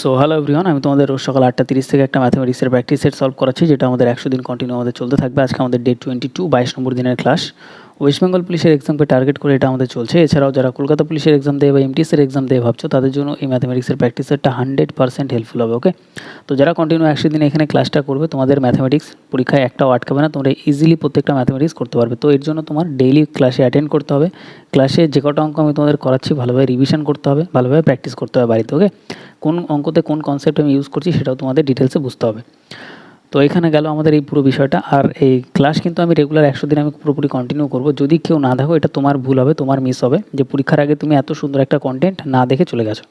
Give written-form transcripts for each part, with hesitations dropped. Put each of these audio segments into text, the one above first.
So hello everyone, আমি তোমাদের রোজ সকাল 8:30 থেকে একটা ম্যাথমেটিক্সের প্র্যাকটিস সেট সলভ করাচ্ছি, যেটা আমাদের 100 দিন কন্টিনিউ আমাদের চলতে থাকবে। আজকে আমাদের ডে 22, 22 নম্বর দিনের ক্লাস। ওয়েস্ট বেঙ্গল পুলিশের এক্সামকে টার্গেট করে এটা আমাদের চলছে। এছাড়াও যারা কলকাতা পুলিশের এক্সাম দেয় বা এমটিএসের এক্সাম দেয় ভাবছো, তাদের জন্য এই ম্যাথমেটিক্সের প্র্যাকটিস সেটটা 100% হেল্পফুল হবে। ওকে, তো যারা কন্টিনিউ 100 দিন এখানে ক্লাসটা করবে, তোমাদের ম্যাথমেটিক্স পরীক্ষায় একটাও আটকাবে না, তোমরা ইজিলি প্রত্যেকটা ম্যাথমেটিক্স করতে পারবে। তো এর জন্য তোমার ডেইলি ক্লাসে অ্যাটেন্ড করতে হবে। ক্লাসে যে কটা অঙ্ক আমি তোমাদের করাচ্ছি ভালোভাবে রিভিশন করতে হবে, ভালোভাবে প্র্যাকটিস করতে হবে বাড়িতে। ওকে, কোন অঙ্কতে কোন কনসেপ্ট আমি ইউজ করছি সেটাও তোমাদের ডিটেলসে বুঝতে হবে। তো এখানে গেল আমাদের এই পুরো বিষয়টা। আর এই ক্লাস কিন্তু আমি রেগুলার 100 দিন আমি পুরোপুরি কন্টিনিউ করব। যদি কেউ না দেখো, এটা তোমার ভুল হবে, তোমার মিস হবে, যে পরীক্ষার আগে তুমি এত সুন্দর একটা কন্টেন্ট না দেখে চলে গেছো।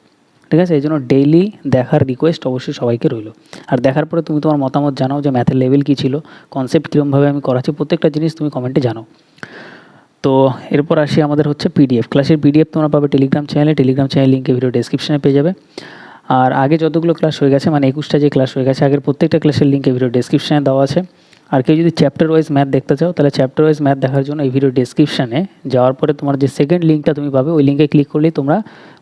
ঠিক আছে, এই জন্য ডেইলি দেখার রিকোয়েস্ট অবশ্যই সবাইকে রইল। আর দেখার পরে তুমি তোমার মতামত জানাও যে ম্যাথের লেভেল কী ছিল, কনসেপ্ট কীরকমভাবে আমি করাচ্ছি, প্রত্যেকটা জিনিস তুমি কমেন্টে জানাও। তো এরপর আসি আমাদের হচ্ছে পিডিএফ। ক্লাসের পিডিএফ তোমরা পাবে টেলিগ্রাম চ্যানেলে লিঙ্কে ভিডিও ডেসক্রিপশনে পেয়ে যাবে। আর আগে যতগুলো ক্লাস হয়ে গেছে, মানে 21টা যে ক্লাস হয়ে গেছে, আগের প্রত্যেকটা ক্লাসের লিঙ্কে ভিডিও ডেসক্রিপশনে দেওয়া আছে। আর কেউ যদি চ্যাপ্টার ওয়াইজ ম্যাথ দেখতে চাও, তাহলে চ্যাপ্টার ওয়াইজ ম্যাথ দেখার জন্য এই ভিডিও ডেসক্রিপশনে যাওয়ার পরে তোমার যে সেকেন্ড লিঙ্কটা তুমি পাবে, ওই লিঙ্কে ক্লিক করলেই তোমরা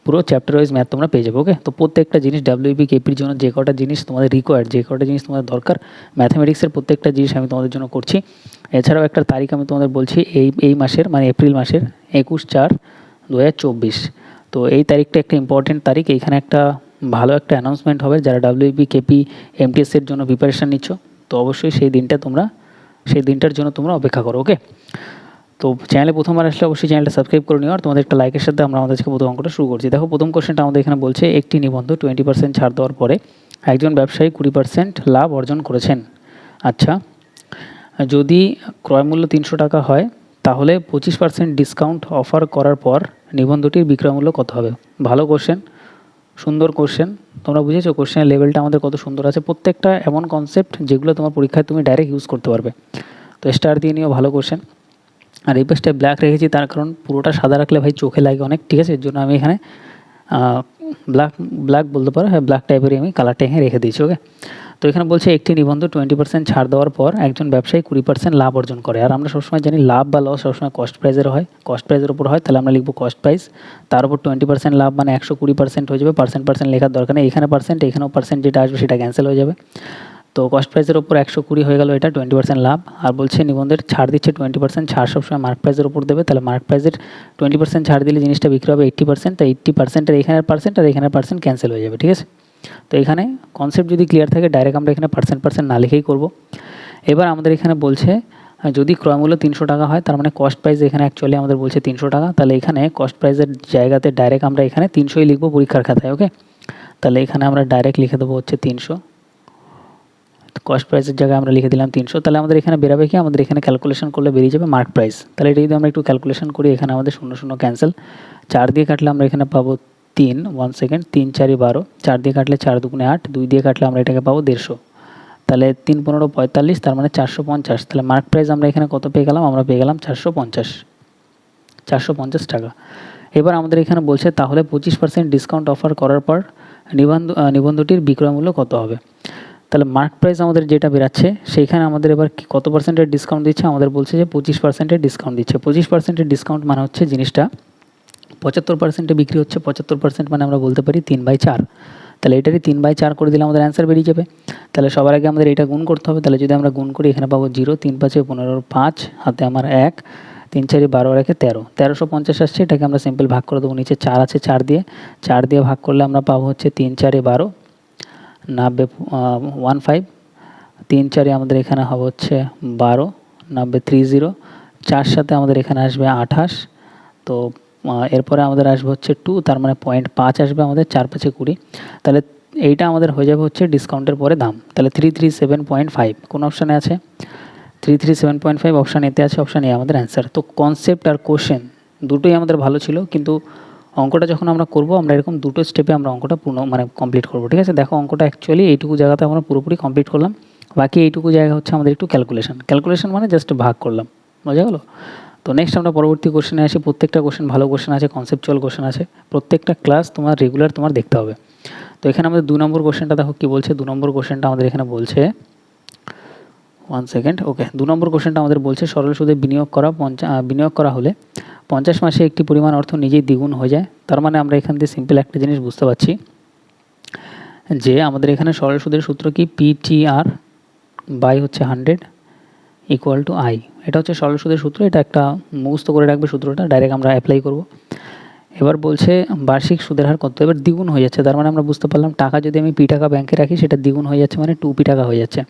পুরো চ্যাপ্টার ওয়াইজ ম্যাথ তোমরা পেয়ে যাবে। ওকে, তো প্রত্যেকটা জিনিস ডাব্লিউবি কেপির জন্য যে কটা জিনিস তোমাদের রিকোয়ার্ড, যে কটা জিনিস তোমাদের দরকার, ম্যাথমেটিক্সের প্রত্যেকটা জিনিস আমি তোমাদের জন্য করছি। এছাড়াও একটা তারিখ আমি তোমাদের বলছি, এই মাসের মানে এপ্রিল মাসের 21/4/2024। তো এই তারিখটা একটা ইম্পর্টেন্ট তারিখ। এইখানে একটা ভালো একটা অ্যানাউন্সমেন্ট হবে। যারা ডাব্লিউবি কেপি এমটিএসের জন্য প্রিপারেশান নিচ্ছ, তো অবশ্যই সেই দিনটার জন্য তোমরা অপেক্ষা করো। ওকে, তো চ্যানেলে প্রথমবার আসলে অবশ্যই চ্যানেলটা সাবস্ক্রাইব করে নিও। আর তোমাদের একটা লাইকের সাথে আমরা আমাদের প্রথম অঙ্কটা শুরু করছি। দেখো, প্রথম কোশ্চেনটা আমাদের এখানে বলছে, একটি নিবন্ধ 20% ছাড় দেওয়ার পরে একজন ব্যবসায়ী 20% লাভ অর্জন করেছেন। আচ্ছা, যদি ক্রয় মূল্য 300 টাকা হয়, তাহলে 25% ডিসকাউন্ট অফার করার পর নিবন্ধটির বিক্রয় মূল্য কত হবে? ভালো কোশ্চেন, সুন্দর কোশ্চেন। তোমরা বুঝেছো কোশ্চেনের লেভেলটা আমাদের কত সুন্দর আছে। প্রত্যেকটা এমন কনসেপ্ট যেগুলো তোমার পরীক্ষায় তুমি ডাইরেক্ট ইউজ করতে পারবে। তো স্টার দিয়ে নিও, ভালো কোশ্চেন। আর এই পেজটায় ব্ল্যাক রেখেছি, তার কারণ পুরোটা সাদা রাখলে ভাই চোখে লাগে অনেক। ঠিক আছে, এর জন্য আমি এখানে ব্ল্যাক বলতে পারো, হ্যাঁ ব্ল্যাক টাইপেরই আমি কালারটা এখানে রেখে দিয়েছি। ওকে, তো এখানে বলছে একটি নিবন্ধ 20% ছাড় দেওয়ার পর একজন ব্যবসায়ী 20% লাভ অর্জন করে। আর আমরা সবসময় জানি লাভ বা লস সবসময় কস্ট প্রাইজের হয়, কস্ট প্রাইজের উপর হয়। তাহলে আমরা লিখবো কস্ট প্রাইস, তার উপর 20% লাভ, মানে 120% হয়ে যাবে। পার্সেন্ট লেখার দরকার নেই, এখানে পার্সেন্ট, এখানেও পার্সেন্ট, যেটা আসবে সেটা ক্যান্সেল হয়ে যাবে। তো কস্ট প্রাইসের ওপর 120 হয়ে গেল, এটা 20% লাভ। আর বলছে নিবন্ধের ছাড় দিচ্ছে 20%, ছাড় সবসময় মার্ক প্রাইসের ওপর দেবে। তাহলে মার্ক প্রাইসের 20% ছাড় দিলে জিনিসটা বিক্রি হবে 80%, তাই 80%-এর এখানের পার্সেন্ট আর এখানের পার্সেন্ট ক্যান্সেল হয়ে যাবে। ঠিক আছে, তো এখানে কনসেপ্ট যদি ক্লিয়ার থাকে, ডাইরেক্ট আমরা এখানে পার্সেন্ট না লিখেই করব। এবার আমাদের এখানে বলছে যদি ক্রয় মূল্য 300 টাকা হয়, তার মানে কস্ট প্রাইস এখানে অ্যাকচুয়ালি আমাদের বলছে 300 টাকা। তাহলে এখানে কস্ট প্রাইসের জায়গাতে ডাইরেক্ট আমরা এখানে 300ই লিখবো পরীক্ষার খাতায়। ওকে, তাহলে এখানে আমরা ডাইরেক্ট লিখে দেবো হচ্ছে 300। কস্ট প্রাইসের জায়গায় আমরা লিখে দিলাম 300। তাহলে আমাদের এখানে বেরোবে কি, আমাদের এখানে ক্যালকুলেশন করলে বেরিয়ে যাবে মার্ক প্রাইস। তাহলে এটা যদি আমরা একটু ক্যালকুলেশন করি, এখানে আমাদের 0 ক্যান্সেল, 4 দিয়ে কাটলে আমরা এখানে পাবো 3, 1 সেকেন্ড, 3 4 12, 4 দিয়ে কাটলে 4 2 8, 2 দিয়ে কাটলে আমরা এটাকে পাবো 150। তাহলে 3 15 45, তার মানে 450। তাহলে মার্ক প্রাইস আমরা এখানে কত পেয়ে গেলাম? আমরা পেয়ে গেলাম 450 টাকা। এবার আমাদের এখানে বলছে তাহলে 25% ডিসকাউন্ট অফার করার পর নিবন্ধটির বিক্রয় মূল্য কত হবে? তাহলে মার্ক প্রাইস আমাদের যেটা বেরাচ্ছে, সেইখানে আমাদের এবার কত পার্সেন্টের ডিসকাউন্ট দিচ্ছে? আমাদের বলছে যে 25%-এর ডিসকাউন্ট দিচ্ছে। 25%-এর ডিসকাউন্ট মানে হচ্ছে জিনিসটা 75%-এ বিক্রি হচ্ছে। 75% মানে আমরা বলতে পারি 3/4। তাহলে এটারই 3/4 করে দিলে আমাদের অ্যান্সার বেরিয়ে যাবে। তাহলে সবার আগে আমাদের এটা গুণ করতে হবে। তাহলে যদি আমরা গুণ করি, এখানে পাবো 0, 3 5 15, 5 হাতে আমার 1, 3 4 12 আর 1 13, 1350 আসছে। এটাকে আমরা সিম্পল ভাগ করে দেবো, নিচে 4 আছে, 4 দিয়ে ভাগ করলে আমরা পাবো হচ্ছে 3 4 12, 90 15, 3 4 আমাদের এখানে হবে হচ্ছে 12, 90 30, 4 সাথে আমাদের এখানে আসবে 28। তো এরপরে আমাদের আসবে হচ্ছে 2, তার মানে 0.5 আসবে আমাদের, 4 5 20। তাহলে এইটা আমাদের হয়ে যাবে হচ্ছে ডিসকাউন্টের পরে দাম। তাহলে 337.5 কোন অপশানে আছে? 337.5 অপশান এতে আছে, অপশান এ আমাদের অ্যান্সার। তো কনসেপ্ট আর কোশ্চেন দুটোই আমাদের ভালো ছিল, কিন্তু অঙ্কটা যখন আমরা করব, আমরা এরকম দুটো স্টেপে আমরা অঙ্কটা কমপ্লিট করব। ঠিক আছে, দেখো অঙ্কটা অ্যাকচুয়ালি এইটুকু জায়গাতে আমরা পুরোপুরি কমপ্লিট করলাম। বাকি এইটুকু জায়গা হচ্ছে আমাদের একটু ক্যালকুলেশন মানে জাস্ট ভাগ করলাম, বোঝা গেলো? তো নেক্সট আমরা পরবর্তী কোশ্চেনে আসি। প্রত্যেকটা কোশ্চেন ভালো কোশ্চেন আছে, কনসেপচুয়াল কোশ্চেন আছে। প্রত্যেকটা ক্লাস তোমার রেগুলার তোমার দেখতে হবে। তো এখানে আমাদের 2 নম্বর কোশ্চেনটা দেখো কী বলছে। 2 নম্বর কোশ্চেনটা আমাদের এখানে বলছে, 1 সেকেন্ড, ওকে, 2 নম্বর কোশ্চেনটা আমাদের বলছে সরল সুদে বিনিয়োগ করা হলে 50 মাসে একটি পরিমাণ অর্থ নিজেই দ্বিগুণ হয়ে যায়। তার মানে আমরা এখান দিয়ে সিম্পল একটা জিনিস বুঝতে পারছি যে আমাদের এখানে সরল সুদের সূত্র কি PTR বাই হচ্ছে 100 ইকুয়াল টু আই। এটা হচ্ছে সরল সুদের সূত্র, এটা একটা মুখস্থ করে রাখবে সূত্রটা, ডাইরেক্ট আমরা অ্যাপ্লাই করব। এবার বলছে বার্ষিক সুদের হার কত, এবার দ্বিগুণ হয়ে যাচ্ছে, তার মানে আমরা বুঝতে পারলাম টাকা যদি আমি পি টাকা ব্যাংকে রাখি সেটা দ্বিগুণ হয়ে যাচ্ছে, মানে 2p টাকা হয়ে যাচ্ছে।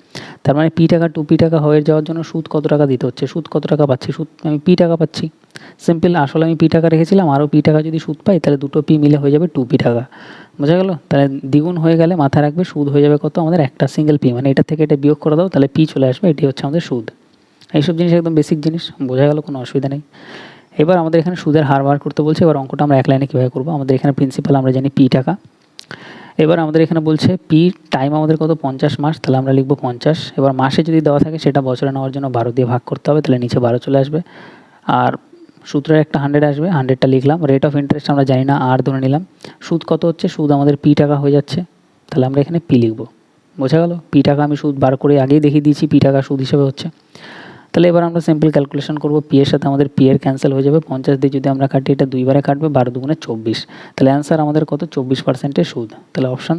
তার মানে পি টাকা 2p টাকা হয়ে যাওয়ার জন্য সুদ কত টাকা দিতে হচ্ছে, সুদ কত টাকা পাচ্ছি, সুদ আমি পি টাকা পাচ্ছি। সিম্পল, আসলে আমি পি টাকা রেখেছিলাম, আরও পি টাকা যদি সুদ পাই তাহলে দুটো পি মিলে হয়ে যাবে 2p টাকা। বোঝা গেল? তাহলে দ্বিগুণ হয়ে গেলে মাথায় রাখবে সুদ হয়ে যাবে কত আমাদের, একটা সিঙ্গেল পি, মানে এটা থেকে এটা বিয়োগ করে দাও তাহলে পি চলে আসবে, এটি হচ্ছে আমাদের সুদ। এইসব জিনিস একদম বেসিক জিনিস, বোঝা গেল, কোনো অসুবিধা নেই। এবার আমাদের এখানে সুদের হার বার করতে বলছে, এবার অঙ্কটা আমরা এক লাইনে কীভাবে করবো, আমাদের এখানে প্রিন্সিপাল আমরা জানি পি টাকা। এবার আমাদের এখানে বলছে পি টাইম আমাদের কত 50 মাস, তাহলে আমরা লিখবো 50। এবার মাসে যদি দেওয়া থাকে সেটা বছরে নেওয়ার জন্য 12 দিয়ে ভাগ করতে হবে, তাহলে নিচে 12 চলে আসবে। আর সূত্রের একটা 100 আসবে, 100টা লিখলাম। রেট অফ ইন্টারেস্ট আমরা জানি না, আর ধরে নিলাম। সুদ কত হচ্ছে, সুদ আমাদের পি টাকা হয়ে যাচ্ছে, তাহলে আমরা এখানে পি লিখবো। বোঝা গেল? পি টাকা আমি সুদ বার করে আগেই দেখিয়ে দিয়েছি পি টাকা সুদ হিসেবে হচ্ছে। তাহলে এবার আমরা সিম্পল ক্যালকুলেশন করব, পি এর সাথে আমাদের পি এর ক্যান্সেল হয়ে যাবে, 50 দিয়ে যদি আমরা কাটি এটা 2 বারে কাটবে, 12 দুগুণে 24। তাহলে অ্যান্সার আমাদের কত, 24% সুদ। তাহলে অপশান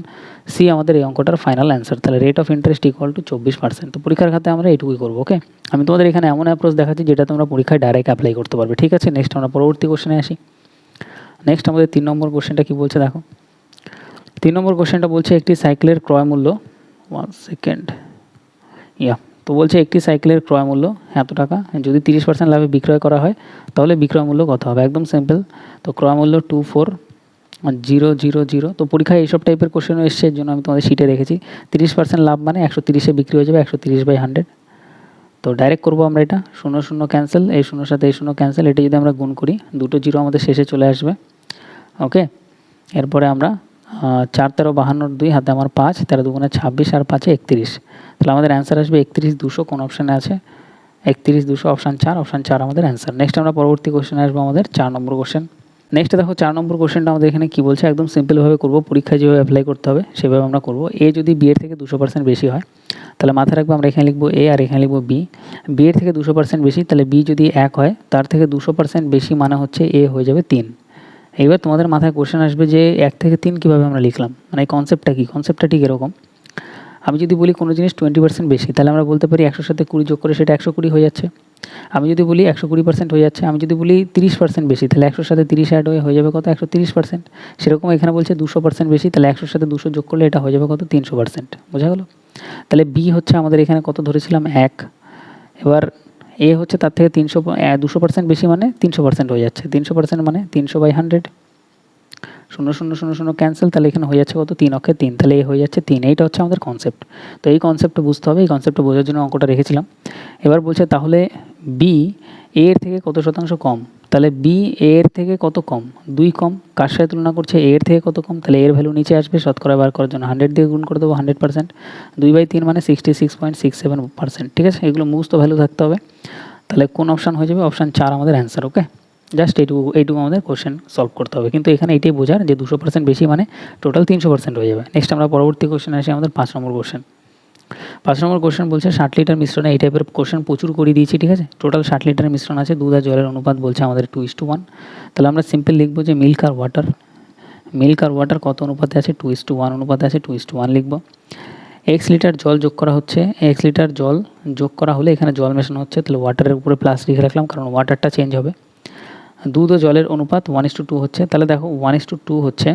সি আমাদের এই অঙ্কটার ফাইনাল অ্যান্সার। তাহলে rate of interest equal to 24%। তো পরীক্ষার খাতে আমরা এইটুকুই করবো। ওকে, আমি তোমাদের এখানে এমন অ্যাপ্রোচ দেখাচ্ছি যেটা তোমরা পরীক্ষায় ডাইরেক্ট অ্যাপ্লাই করতে পারবে। ঠিক আছে, নেক্সট আমরা পরবর্তী কোশ্চেনে আসি। নেক্সট আমাদের 3 নম্বর কোশ্চেনটা কী বলছে দেখো। 3 নম্বর কোশ্চেনটা বলছে একটি সাইকেলের ক্রয় মূল্য, 1 সেকেন্ড, তো বলছে একটি সাইকেলের ক্রয় মূল্য এত টাকা, যদি 30% লাভে বিক্রয় করা হয় তাহলে বিক্রয় মূল্য কত হবে, একদম সিম্পল। তো ক্রয় মূল্য 24,000। তো পরীক্ষায় এইসব টাইপের কোশ্চেনও এসছে, এর জন্য আমি তোমাদের শিটে রেখেছি। 30% লাভ মানে 130-এ বিক্রি হয়ে যাবে, 130/100। তো ডাইরেক্ট করবো আমরা এটা, 0 0 ক্যান্সেল, এই 0 সাথে এই 0 ক্যান্সেল, এটা যদি আমরা গুণ করি দুটো জিরো আমাদের শেষে চলে আসবে। ওকে, এরপরে আমরা 4 13 52 2 হাতে আমার 5, 13 দুগুণে 26 আর 5-এ 31। তাহলে আমাদের অ্যান্সার আসবে 31,200। কোন অপশানে আছে, 31,200 অপশান 4, অপশান 4 আমাদের অ্যান্সার। নেক্সট আমরা পরবর্তী কোশ্চেনে আসবো, আমাদের 4 নম্বর কোশ্চেন। নেক্সট দেখো 4 নম্বর কোশ্চেনটা আমাদের এখানে কী বলছে, একদম সিম্পলভাবে করবো, পরীক্ষায় যেভাবে অ্যাপ্লাই করতে হবে সেভাবে আমরা করবো। এ যদি বি এর থেকে 200% বেশি হয় তাহলে মাথায় রাখবো আমরা এখানে লিখবো এ আর এখানে লিখবো বি। বি এর থেকে 200% বেশি, তাহলে বি যদি 1 হয়, তার থেকে 200% বেশি মানে হচ্ছে এ হয়ে যাবে 3। এইবার তোমাদের মাথায় কোশ্চেন আসবে যে 1 থেকে 3 কীভাবে আমরা লিখলাম, মানে এই কনসেপ্টটা কী, কনসেপ্টটা ঠিক এরকম। আমি যদি বলি কোনো জিনিস 20% বেশি, তাহলে আমরা বলতে পারি 100 সাথে 20 যোগ করে সেটা 120 হয়ে যাচ্ছে। আমি যদি বলি 120% হয়ে যাচ্ছে, আমি যদি বলি 30% বেশি, তাহলে 100 সাথে 30 অ্যাড হয়ে যাবে কত, 130%। সেরকম এখানে বলছে 200% বেশি, তাহলে 100 সাথে 200 যোগ করলে এটা হয়ে যাবে কত, 300%। বোঝা গেল? তাহলে বি হচ্ছে আমাদের এখানে কত ধরেছিলাম, 1। এবার এ হচ্ছে তার থেকে 200% বেশি, মানে 300% হয়ে যাচ্ছে। 300% মানে 300/100, 0 0 0 0 ক্যান্সেল, তাহলে এখানে হয়ে যাচ্ছে কত, 3 অক্ষে 3, তাহলে এ হয়ে যাচ্ছে 3। এইটা হচ্ছে আমাদের কনসেপ্ট। তো এই কনসেপ্টটা বুঝতে হবে, এই কনসেপ্টটা বোঝার জন্য অঙ্কটা রেখেছিলাম। এবার বলছে তাহলে বি এর থেকে কত শতাংশ কম, তাহলে বি এর থেকে কত কম, 2 কম। কার সাথে তুলনা করছে, এর থেকে কত কম, তাহলে এর ভ্যালু নিচে আসবে, শতকরা বার করার জন্য 100 দিয়ে গুণ করে দেবো, 100%। 2/3 মানে 66.67%। ঠিক আছে, এগুলো মুখস্থ ভ্যালু থাকতে হবে। তাহলে কোন অপশান হয়ে যাবে, অপশান 4 আমাদের অ্যান্সার। ওকে, জাস্ট এইটুকু আমাদের কোশ্চেন সলভ করতে হবে, কিন্তু এখানে এটাই বোঝার যে 200% বেশি মানে টোটাল 300% হয়ে যাবে। নেক্সট আমরা পরবর্তী কোশ্চেন আসি, আমাদের 5 নম্বর কোশ্চেন। 5 নম্বর কোশ্চেন বলছে 60 লিটার মিশ্রণে, এই টাইপের কোশ্চেন প্রচুর করে দিয়েছি। ঠিক আছে, টোটাল 60 লিটারের মিশ্রণ আছে, দুধ আর জলের অনুপাত বলছে আমাদের 2:1। তাহলে আমরা সিম্পল লিখবো যে মিল্ক আর ওয়াটার কত অনুপাতে আছে, 2:1 অনুপাতে আছে, 2:1 লিখবো। x লিটার জল যোগ করা হচ্ছে, x লিটার জল যোগ করা হলে এখানে জল মেশানো হচ্ছে, তাহলে ওয়াটারের উপরে প্লাস লিখে রাখলাম, কারণ ওয়াটারটা চেঞ্জ হবে। দুধ ও জলের অনুপাত 1:2 হচ্ছে, তাহলে দেখো 1:2 হচ্ছে।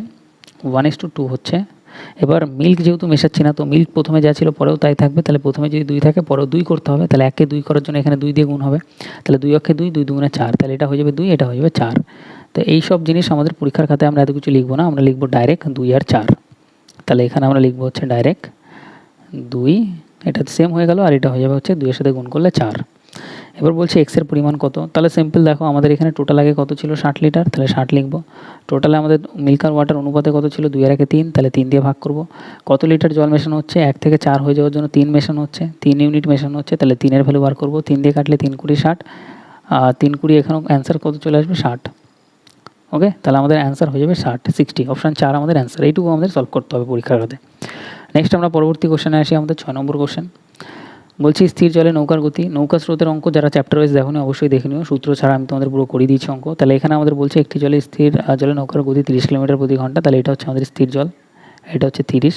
এবার মিল্ক যেহেতু মেশাচ্ছি না, তো মিল্ক প্রথমে যা ছিল পরেও তাই থাকবে, তাহলে প্রথমে যদি 2 থাকে পরেও 2 করতে হবে, তাহলে 1কে 2 করার জন্য এখানে 2 দিয়ে গুণ হবে, তাহলে 2 অক্ষে 2, 2 দুগুণে 4, তাহলে এটা হয়ে যাবে 2, এটা হয়ে যাবে 4। তো এই সব জিনিস আমাদের পরীক্ষার খাতায় আমরা এত কিছু লিখবো না, আমরা লিখবো ডাইরেক্ট 2 আর 4। তাহলে এখানে আমরা লিখবো হচ্ছে ডাইরেক্ট 2, এটা সেম হয়ে গেল, আর এটা হয়ে যাবে হচ্ছে 2 এর সাথে গুণ করলে 4। এবার বলছে এক্সের পরিমাণ কত, তাহলে সিম্পল দেখো আমাদের এখানে টোটাল আগে কত ছিল, 60 লিটার, তাহলে 60 লিখবো। টোটালে আমাদের মিল্ক আর ওয়াটার অনুপাতে কত ছিল, 2 আর 1 3, তাহলে 3 দিয়ে ভাগ করব। কত লিটার জল মেশানো হচ্ছে, 1 থেকে 4 হয়ে যাওয়ার জন্য 3 মেশানো হচ্ছে, 3 ইউনিট মেশানো হচ্ছে, তাহলে 3 এর ভ্যালু বার করব। 3 দিয়ে কাটলে 3 × 60, 3 × এখানেও অ্যান্সার কত চলে আসবে, 60। ওকে, তাহলে আমাদের অ্যান্সার হয়ে যাবে 60, অপশান 4 আমাদের অ্যান্সার। এইটুকু আমাদের সলভ করতে হবে পরীক্ষার খাতে। নেক্সট আমরা পরবর্তী কোশ্চেনে আসি, আমাদের 6 নম্বর কোশ্চেন। বলছি স্থির জলে নৌকার গতি, নৌকা স্রোতের অঙ্ক যারা চ্যাপ্টার ওয়াইজ দেখো অবশ্যই দেখে নিও, সূত্র ছাড়া আমি তোমাদের পুরো করে দিয়েছি অঙ্ক। তাহলে এখানে আমাদের বলছে স্থির জলে নৌকার গতি 30 কিলোমিটার প্রতি ঘন্টা, তাহলে এটা হচ্ছে আমাদের স্থির জল, এটা হচ্ছে 30।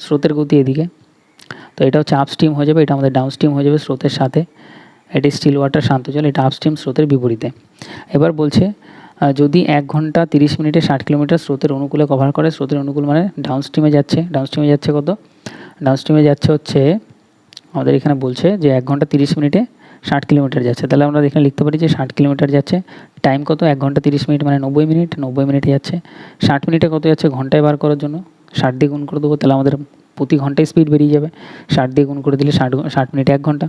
স্রোতের গতি এদিকে, তো এটা হচ্ছে আপস্ট্রিম হয়ে যাবে, এটা আমাদের ডাউনস্ট্রিম হয়ে যাবে স্রোতের সাথে। এটি স্টিল ওয়াটার শান্ত জল, এটা আপস্ট্রিম স্রোতের বিপরীতে। এবার বলছে যদি 1 ঘন্টা 30 মিনিটে 60 কিলোমিটার স্রোতের অনুকূলে কভার করে, স্রোতের অনুকূল মানে ডাউনস্ট্রিমে যাচ্ছে, ডাউনস্ট্রিমে যাচ্ছে কত, ডাউনস্ট্রিমে যাচ্ছে হচ্ছে আমাদের এখানে বলছে যে 1 ঘন্টা 30 মিনিটে 60 কিলোমিটার যাচ্ছে, তাহলে আমরা এখানে লিখতে পারি যে 60 কিলোমিটার যাচ্ছে। টাইম কত, 1 ঘন্টা 30 মিনিট মানে 90 মিনিট, 90 মিনিটে যাচ্ছে। 60 মিনিটে কত যাচ্ছে, ঘন্টায় বার করার জন্য 60 দিয়ে গুণ করে দেবো, তাহলে আমাদের প্রতি ঘন্টায় স্পিড বেরিয়ে যাবে। 60 দিয়ে গুণ করে দিলে 60 মিনিটে 1 ঘন্টা।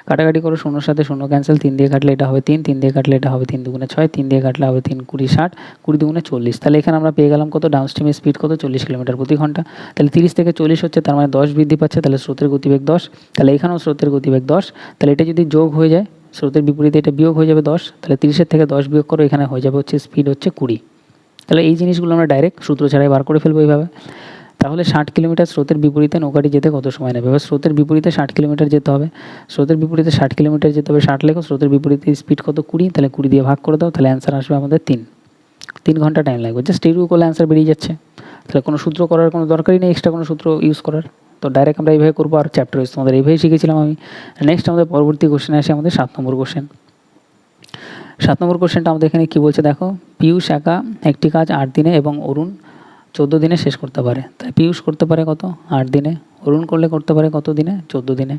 কাটাকাটি করো, শূন্যর সাথে শূন্য ক্যান্সেল, 3 দিয়ে কাটলে এটা হবে 3, 3 দিয়ে কাটলে এটা হবে 3 দুগুণে 6, 3 দিয়ে কাটলে হবে 3 20 60, 20 দুগুণে 40। তাহলে এখানে আমরা পেয়ে গেলাম কত, ডাউনস্ট্রিমের স্পিড কত, 40 কিলোমিটার প্রতি ঘন্টা। তাহলে 30 থেকে 40 হচ্ছে, তার মানে 10 বৃদ্ধি পাচ্ছে, তাহলে স্রোতের গতিবেগ 10। তাহলে এখানেও স্রোতের গতিবেগ 10, তাহলে এটা যদি যোগ হয়ে যায়, স্রোতের বিপরীতে এটা বিয়োগ হয়ে যাবে 10, তাহলে 30-এর থেকে 10 বিয়োগ করো, এখানে হয়ে যাবে হচ্ছে স্পিড হচ্ছে 20। তাহলে এই জিনিসগুলো আমরা ডাইরেক্ট সূত্র ছাড়াই বার করে ফেলবো এইভাবে। তাহলে 60 কিলোমিটার স্রোতের বিপরীতে নৌকাটি যেতে কত সময় নেবে, এবার স্রোতের বিপরীতে 60 কিলোমিটার যেতে হবে, স্রোতের বিপরীতে 60 কিলোমিটার যেতে হবে, 60 লেখো, স্রোতের বিপরীতে স্পিড কত 20, তাহলে 20 দিয়ে ভাগ করে দাও, তাহলে অ্যান্সার আসবে আমাদের 3 ঘন্টা টাইম লাগবে। জাস্ট এইটুকু করলে অ্যান্সার বেরিয়ে যাচ্ছে, তাহলে কোনো সূত্র করার কোনো দরকারই নেই, এক্সট্রা কোনো সূত্র ইউজ করার, তো ডাইরেক্ট আমরা এইভাবে করবো। আর চ্যাপ্টার ওয়াইজ তোমাদের এইভাবেই শিখেছিলাম আমি। নেক্সট আমাদের পরবর্তী কোশ্চেনে আসে আমাদের 7 নম্বর কোশ্চেন। 7 নম্বর কোশ্চেনটা আমাদের এখানে কী বলছে দেখো, পীয়ূষ একা একটি কাজ 8 দিনে এবং অরুণ 14 দিনে শেষ করতে পারে। তাই পীয়ূষ করতে পারে কত, 8 দিনে, অরুণ করলে করতে পারে কত দিনে, 14 দিনে।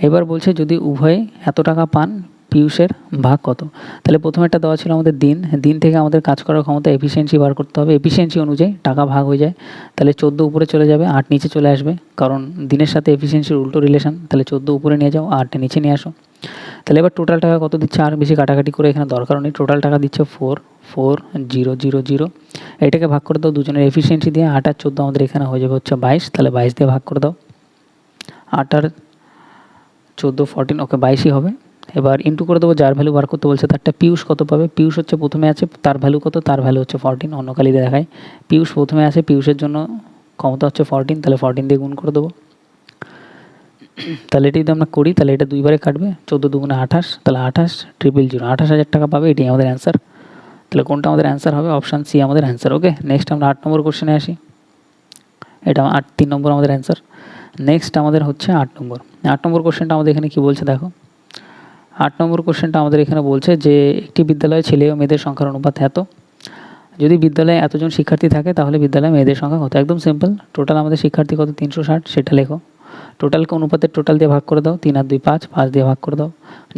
এবার বলছে যদি উভয়ে এত টাকা পান, পীয়ূষের ভাগ কত। তাহলে প্রথমেরটা দেওয়া ছিল আমাদের দিন, দিন থেকে আমাদের কাজ করার ক্ষমতা এফিসিয়েন্সি বার করতে হবে, এফিসিয়েন্সি অনুযায়ী টাকা ভাগ হয়ে যায়, তাহলে 14 উপরে চলে যাবে, 8 নিচে চলে আসবে, কারণ দিনের সাথে এফিসিয়েন্সির উল্টো রিলেশন, তাহলে 14 উপরে নিয়ে যাও, 8 নিচে নিয়ে আসো। তাহলে এবার টোটাল টাকা কত দিচ্ছে, আর বেশি কাটাকাটি করে এখানে দরকার নেই, টোটাল টাকা দিচ্ছে 44000। এটাকে ভাগ করে দাও দুজনের এফিসিয়েন্সি দিয়ে, 8 আর 14 আমাদের এখানে হয়ে যাবে হচ্ছে 22, তাহলে 22 দিয়ে ভাগ করে দাও, 8 আর 14 14, ওকে 22ই হবে। এবার ইন্টু করে দেবো, যার ভ্যালু বার করতে বলছে তারটা। পীয়ূষ কত পাবে, পীয়ূষ হচ্ছে প্রথমে আছে, তার ভ্যালু কত, তার ভ্যালু হচ্ছে 14, অন্য কালিতে দেখায়। পীয়ূষ প্রথমে আছে, পীয়ূষের জন্য ক্ষমতা হচ্ছে 14, তাহলে 14 দিয়ে গুণ করে দেবো। তাহলে এটি যদি আমরা করি, তাহলে এটা 2 বারে কাটবে, 14 দুগুণে 28, তাহলে 28,000, 28,000 টাকা পাবে, এটি আমাদের অ্যান্সার। তাহলে কোনটা আমাদের অ্যান্সার হবে, অপশান সি আমাদের অ্যান্সার। ওকে, নেক্সট আমরা 8 নম্বর কোশ্চেনে আসি, এটা 3 নম্বর আমাদের অ্যান্সার। নেক্সট আমাদের হচ্ছে 8 নম্বর কোশ্চেনটা আমাদের এখানে কী বলছে দেখো, 8 নম্বর কোশ্চেনটা আমাদের এখানে বলছে যে একটি বিদ্যালয়ে ছেলে ও মেয়েদের সংখ্যার অনুপাত এত, যদি বিদ্যালয়ে এতজন শিক্ষার্থী থাকে তাহলে বিদ্যালয়ে মেয়েদের সংখ্যা কত। একদম সিম্পল, টোটাল আমাদের শিক্ষার্থী কত 360, সেটা লেখো, টোটালকে অনুপাতের টোটাল দিয়ে ভাগ করে দাও, 3 আর 2 5, 5 দিয়ে ভাগ করে দাও,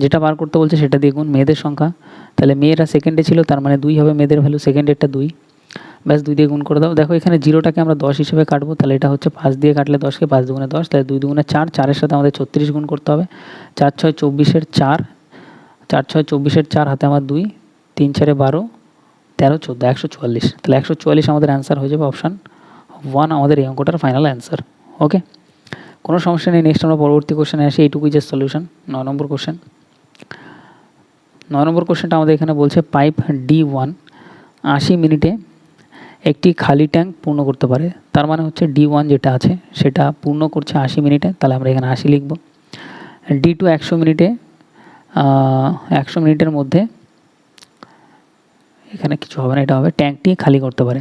যেটা বার করতে বলছে সেটা দিয়ে গুণ, মেয়েদের সংখ্যা, তাহলে মেয়েরা সেকেন্ডে ছিল, তার মানে 2 হবে মেয়েদের ভ্যালু, সেকেন্ডেরটা 2, ব্যাস 2 দিয়ে গুণ করে দাও। দেখো এখানে জিরোটাকে আমরা 10 হিসেবে কাটবো, তাহলে এটা হচ্ছে 5 দিয়ে কাটলে 10কে 5 দুগুণে 10, তাহলে 2 দুগুণে 4, 4-এর সাথে আমাদের 36 গুণ করতে হবে, 4 6 24-এর 4, 4 6 24-এর 4, হাতে আমার 2, 3 4 12, 13 14, 144, তাহলে 144 আমাদের অ্যান্সার হয়ে যাবে, অপশান 1 আমাদের এই অঙ্কটার ফাইনাল অ্যান্সার। ওকে, কোনো সমস্যা নেই। নেক্সট আমরা পরবর্তী কোশ্চেনে আসি, এইটুকুই যে সলিউশন। 9 নম্বর কোশ্চেন, 9 নম্বর কোশ্চেনটা আমাদের এখানে বলছে পাইপ D1 80 মিনিটে একটি খালি ট্যাঙ্ক পূর্ণ করতে পারে, তার মানে হচ্ছে D1 যেটা আছে সেটা পূর্ণ করছে 80 মিনিটে, তাহলে আমরা এখানে 80 লিখব। D2 100 মিনিটে, 100 মিনিটের মধ্যে, এখানে কিছু হবে না, এটা হবে ট্যাঙ্কটি খালি করতে পারে,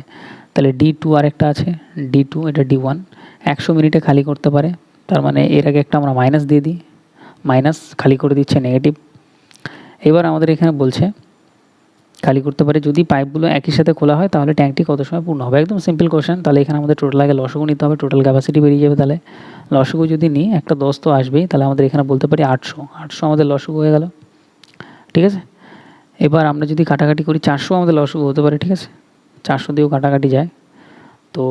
তাহলে D2 আরেকটা আছে, D2 এটা D1 100 মিনিটে খালি করতে পারে, তার মানে এর আগে একটা আমরা মাইনাস দিয়ে দিই, মাইনাস খালি করে দিচ্ছে নেগেটিভ। এবার আমাদের এখানে বলছে খালি করতে পারে যদি পাইপগুলো একই সাথে খোলা হয়, তাহলে ট্যাঙ্কটি কত সময় পূর্ণ হবে। একদম সিম্পল কোশ্চেন। তাহলে এখানে আমাদের টোটাল আগে লসগু নিতে হবে, টোটাল ক্যাপাসিটি বেরিয়ে যাবে, তাহলে লসগু যদি নিই, একটা 10 তো আসবেই, তাহলে আমাদের এখানে বলতে পারি 800 আমাদের লসগু হয়ে গেল, ঠিক আছে। এবার আমরা যদি কাটাকাটি করি, 400 আমাদের লসগু হতে পারে, ঠিক আছে, 400 দিয়েও কাটাকাটি যায়, তো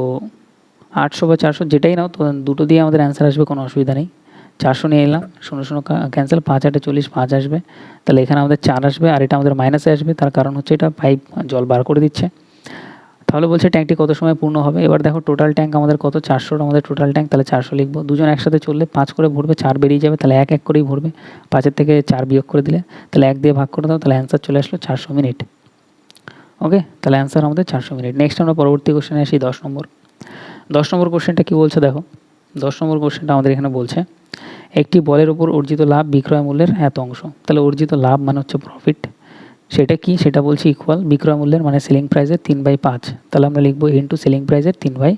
800 বা 400 যেটাই নাও, তো দুটো দিয়ে আমাদের অ্যান্সার আসবে, কোনো অসুবিধা নেই। 400 নিয়ে এলাম, 0 ক্যান্সেল, 5 8 40, 5 আসবে, তাহলে এখানে আমাদের 4 আসবে, আর এটা আমাদের মাইনাসে আসবে, তার কারণ হচ্ছে এটা পাইপ জল বার করে দিচ্ছে। তাহলে বলছে ট্যাঙ্কটি কত সময় পূর্ণ হবে। এবার দেখো টোটাল ট্যাঙ্ক আমাদের কত, 400 আমাদের টোটাল ট্যাঙ্ক, তাহলে 400 লিখবো। দুজন একসাথে চললে 5 করে ভরবে, 4 বেরিয়ে যাবে, তাহলে 1 1 করেই ভরবে, 5-এর থেকে 4 বিয়োগ করে দিলে, তাহলে 1 দিয়ে ভাগ করে দাও, তাহলে অ্যান্সার চলে আসলো 400 মিনিট। ওকে, তাহলে অ্যান্সার আমাদের 400 মিনিট। নেক্সট আমরা পরবর্তী কোশ্চেনে আসি, 10 নম্বর। 10 নম্বর কোশ্চেনটা কী বলছে দেখো, 10 নম্বর কোশ্চেনটা আমাদের এখানে বলছে একটি বলের উপর অর্জিত লাভ বিক্রয় মূল্যের এত অংশ। তাহলে অর্জিত লাভ মানে হচ্ছে প্রফিট, সেটা কি, সেটা বলছি ইকুয়াল বিক্রয় মূল্যের মানে সেলিং প্রাইসের 3/5, তাহলে আমরা লিখবো ইন্টু সেলিং প্রাইসের 3/5,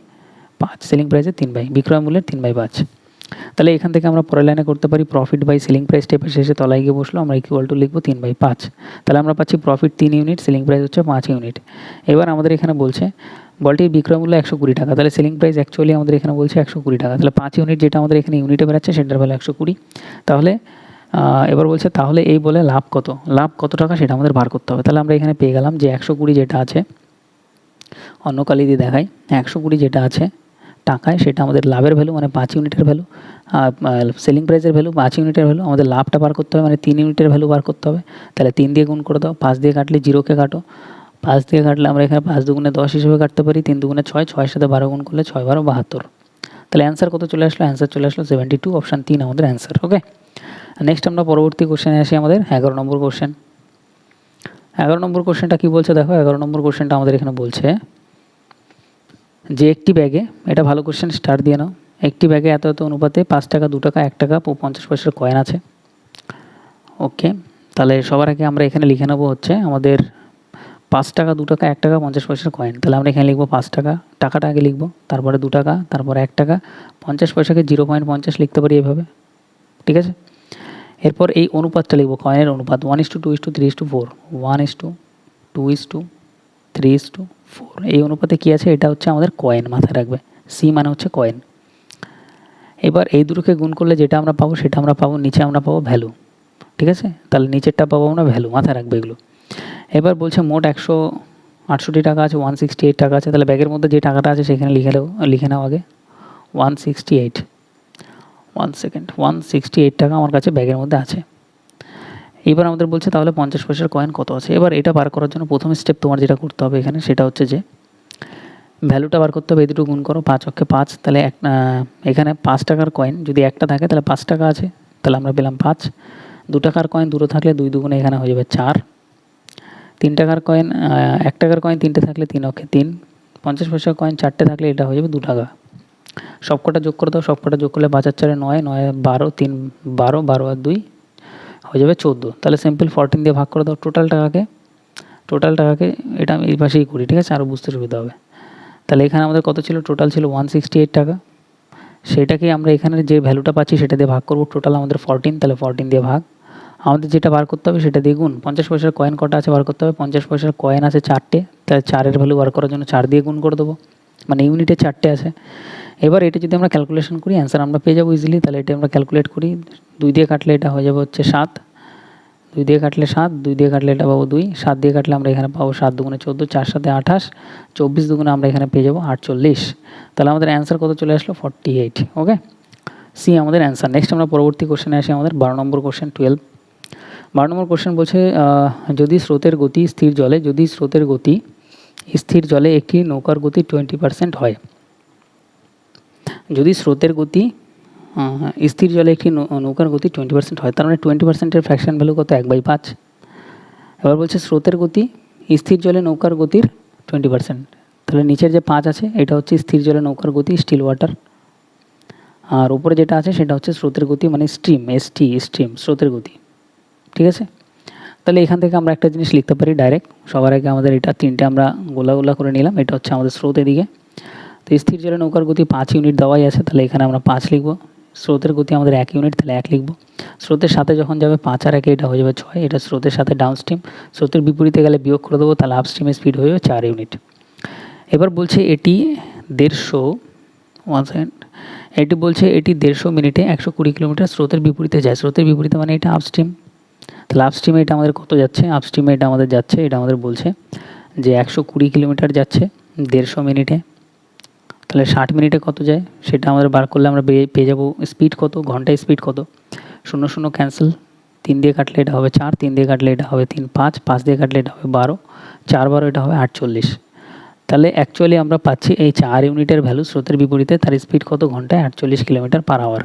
5, সেলিং প্রাইসের 3/, বিক্রয় মূল্যের 3/5। তাহলে এখান থেকে আমরা পরের লাইনে করতে পারি প্রফিট বাই সেলিং প্রাইস, স্টেপের শেষে তলায় গিয়ে বসলো, আমরা ইকুয়াল টু লিখবো 3/5। তাহলে আমরা পাচ্ছি প্রফিট 3 ইউনিট, সেলিং প্রাইস হচ্ছে 5 ইউনিট। এবার আমাদের এখানে বলছে বলটির বিক্রয় মূল্য 120 টাকা, তাহলে সেলিং প্রাইস অ্যাকচুয়ালি আমাদের এখানে বলছে 120 টাকা, তাহলে 5 ইউনিট যেটা আমাদের এখানে ইউনিটে বেরাচ্ছে সেটার ভ্যালু 120। তাহলে এবার বলছে তাহলে এই বলে লাভ কত টাকা সেটা আমাদের বার করতে হবে। তাহলে আমরা এখানে পেয়ে গেলাম যে 120 যেটা আছে, অন্য কালি দিয়ে দেখাই, 120 যেটা আছে টাকায় সেটা আমাদের লাভের ভ্যালু মানে 5 ইউনিটের ভ্যালু, সেলিং প্রাইসের ভ্যালু 5 ইউনিটের ভ্যালু, আমাদের লাভটা বার করতে হবে মানে 3 ইউনিটের ভ্যালু বার করতে হবে। তাহলে 3 দিয়ে গুণ করে দাও, 5 দিয়ে কাটলে 0কে কাটো, 5 দিয়ে কাটলে আমরা এখানে 5 দুগুণে 10 হিসেবে কাটতে পারি, 3 দুগুণে 6, 6-এর সাথে 12 গুণ করলে 6 12 72। তাহলে অ্যান্সার কত চলে আসলো? অ্যান্সার চলে আসলো 72, অপশান 3 আমাদের অ্যান্সার। ওকে, নেক্সট আমরা পরবর্তী কোশ্চেনে আসি, আমাদের 11 নম্বর কোশ্চেন। 11 নম্বর কোশ্চেনটা কী বলছে দেখো, 11 নম্বর কোশ্চেনটা আমাদের এখানে বলছে যে একটি ব্যাগে, এটা ভালো কোশ্চেন, স্টার দিয়ে নাও, একটি ব্যাগে এত এত অনুপাতে 5 টাকা, 2 টাকা, 1 টাকা ও 50 পয়সার কয়েন আছে। ওকে, তাহলে সবার আগে আমরা এখানে লিখে নেবো হচ্ছে আমাদের 5 টাকা, 2 টাকা, 1 টাকা, 50 পয়সার কয়েন। তাহলে আমরা এখানে লিখবো 5 টাকা, টাকাটা আগে লিখবো, তারপরে 2 টাকা, তারপরে 1 টাকা, 50 পয়সাকে 0.50 লিখতে পারি এভাবে, ঠিক আছে। এরপর এই অনুপাতটা লিখবো, কয়েনের অনুপাত 1:2:3:4, 1:2:3:4। এই অনুপাতে কী আছে? এটা হচ্ছে আমাদের কয়েন, মাথায় রাখবে, সি মানে হচ্ছে কয়েন। এবার এই দুটোকে গুণ করলে যেটা আমরা পাবো সেটা আমরা পাবো, নিচে আমরা পাবো ভ্যালু, ঠিক আছে। তাহলে নিচেরটা পাবো আমরা ভ্যালু, মাথায় রাখবে এগুলো। এবার বলছে মোট 168 টাকা আছে, 168 টাকা আছে, তাহলে ব্যাগের মধ্যে যে টাকাটা আছে সেখানে লিখে নাও আগে 168। 1 সেকেন্ড, 168 টাকা আমার কাছে ব্যাগের মধ্যে আছে। এবার আমাদের বলছে তাহলে 50 পয়সার কয়েন কত আছে। এবার এটা বার করার জন্য প্রথম স্টেপ তোমার যেটা করতে হবে এখানে সেটা হচ্ছে যে ভ্যালুটা বার করতে হবে, এই দুটো গুণ করো, 5 অক্ষে 5, তাহলে এখানে 5 টাকার কয়েন যদি একটা থাকে তাহলে 5 টাকা আছে, তাহলে আমরা পেলাম 5। 2 টাকার কয়েন দুটো থাকলে 2 দুগুণে এখানে হয়ে যাবে 4। 3 টাকার কয়েন, 1 টাকার কয়েন 3টে থাকলে 3 অক্ষে 3। 50 পয়সার কয়েন 4টে থাকলে এটা হয়ে যাবে 2 টাকা। সবকটা যোগ করে দাও, সবকটা যোগ করলে 5 আর 4 9, 9 12, 3 12, 12 আর 2 হয়ে যাবে 14। তাহলে সিম্পল 14 দিয়ে ভাগ করে দাও টোটাল টাকাকে, এটা আমি এই পাশেই করি, ঠিক আছে, আরও বুঝতে সুবিধা হবে। তাহলে এখানে আমাদের কত ছিল? টোটাল ছিল 168 টাকা, সেটাকে আমরা এখানে যে ভ্যালুটা পাচ্ছি সেটা দিয়ে ভাগ করবো, টোটাল আমাদের 14, তাহলে 14 দিয়ে ভাগ, আমাদের যেটা বার করতে হবে সেটা দিয়ে গুণ। 50 পয়সার কয়েন কটা আছে বার করতে হবে, 50 পয়সার কয়েন আছে 4টে, তাহলে 4-এর ভ্যালু বার করার জন্য 4 দিয়ে গুণ করে দেবো, মানে ইউনিটে 4টে আছে। এবার এটা যদি আমরা ক্যালকুলেশন করি অ্যান্সার আমরা পেয়ে যাবো ইজিলি। তাহলে এটা আমরা ক্যালকুলেট করি, 2 দিয়ে কাটলে এটা হয়ে যাবে হচ্ছে 7, 2 দিয়ে কাটলে 7, 2 দিয়ে কাটলে এটা পাবো 2, 7 দিয়ে কাটলে আমরা এখানে পাবো 7 দুগুণে 14, 4 7 28, 24 দুগুণে আমরা এখানে পেয়ে যাবো 48। তাহলে আমাদের অ্যান্সার কত চলে আসলো? 48। ওকে, সি আমাদের অ্যান্সার। নেক্সট আমরা পরবর্তী কোশ্চেনে আসি, আমাদের 12 নম্বর কোশ্চেন 12। 12 নম্বর কোশ্চেন বলছে যদি স্রোতের গতি স্থির জলে একটি নৌকার গতি 20% হয়, যদি স্রোতের গতি স্থির জলে একটি নৌকার গতি 20% হয়, তার মানে 20%-এর ফ্র্যাকশন ভ্যালু কত? 1/5। এবার বলছে স্রোতের গতি স্থির জলে নৌকার গতির 20%, তাহলে নিচের যে 5 আছে এটা হচ্ছে স্থির জলে নৌকার গতি, স্টিল ওয়াটার, আর উপরে যেটা আছে সেটা হচ্ছে স্রোতের গতি মানে স্ট্রিম, স্ট্রিম, স্রোতের গতি, ঠিক আছে। তাহলে এখান থেকে আমরা একটা জিনিস লিখতে পারি ডাইরেক্ট, সবার আগে আমাদের এটা 3টে আমরা গোলা করে নিলাম, এটা হচ্ছে আমাদের স্রোতের দিকে। তো স্থির জলে নৌকার গতি 5 ইউনিট দেওয়াই আছে, তাহলে এখানে আমরা 5 লিখবো। স্রোতের গতি আমাদের 1 ইউনিট, তাহলে 1 লিখবো। স্রোতের সাথে যখন যাবে 5 আর 1 এটা হয়ে যাবে 6, এটা স্রোতের সাথে ডাউনস্ট্রিম, স্রোতের বিপরীতে গেলে বিয়োগ করে দেবো, তাহলে আপস্ট্রিমের স্পিড হয়ে যাবে 4 ইউনিট। এবার বলছে এটি 150 মিনিটে 120 কিলোমিটার স্রোতের বিপরীতে যায়। স্রোতের বিপরীতে মানে এটা আপস্ট্রিম, তাহলে আপস্ট্রিমে এটা আমাদের কত যাচ্ছে? আপস্ট্রিমে এটা আমাদের যাচ্ছে, এটা আমাদের বলছে যে 120 কিলোমিটার যাচ্ছে 150 মিনিটে, তাহলে 60 মিনিটে কত যায় সেটা আমাদের বার করলে আমরা পেয়ে যাবো স্পিড কত, ঘন্টায় স্পিড কত। 0 0 ক্যান্সেল, 3 দিয়ে কাটলে এটা হবে 4, 3 দিয়ে কাটলে এটা হবে 3, 5 দিয়ে কাটলে এটা হবে 12, 4 12 এটা হবে 48। তাহলে অ্যাকচুয়ালি আমরা পাচ্ছি এই 4 ইউনিটের ভ্যালু স্রোতের বিপরীতে, তার স্পিড কত? ঘন্টায় 48 কিলোমিটার পার আওয়ার,